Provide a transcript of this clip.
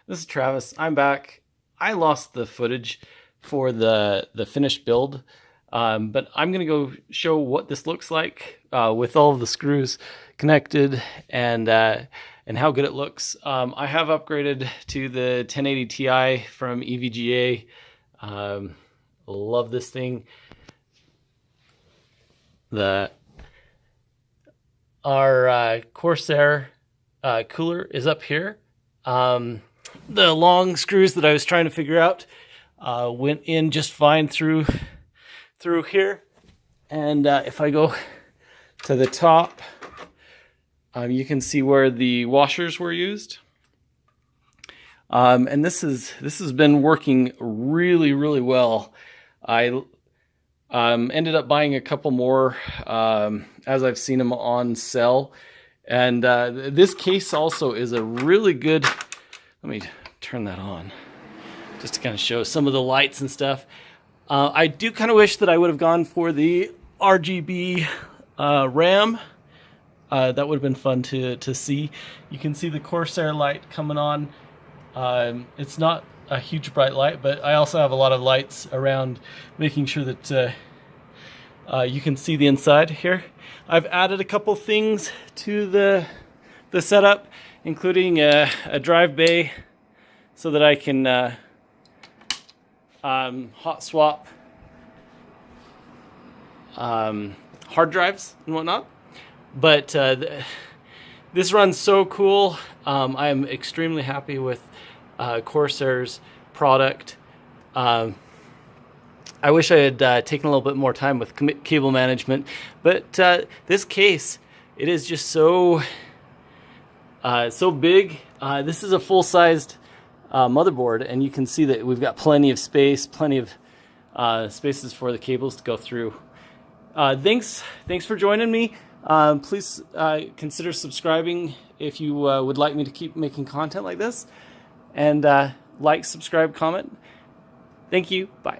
This is Travis. I'm back. I lost the footage for the finished build, but I'm going to go show what this looks like with all of the screws connected and how good it looks. I have upgraded to the 1080 Ti from EVGA. Love this thing. Our Corsair cooler is up here. The long screws that I was trying to figure out went in just fine through here. And if I go to the top, you can see where the washers were used. And this has been working really well. I ended up buying a couple more as I've seen them on sale. And this case also is a really good, let me turn that on just to kind of show some of the lights and stuff. I do kind of wish that I would have gone for the RGB RAM. That would have been fun to see. You can see the Corsair light coming on. It's not a huge bright light, but I also have a lot of lights around making sure that you can see the inside here. I've added a couple things to the setup, including a drive bay so that I can hot swap hard drives and whatnot. But this runs so cool. I am extremely happy with Corsair's product. I wish I had taken a little bit more time with cable management, but this case, it is just so big. This is a full-sized motherboard, and you can see that we've got plenty of space, plenty of spaces for the cables to go through. Thanks for joining me. Please consider subscribing if you would like me to keep making content like this, and like, subscribe, comment. Thank you. Bye.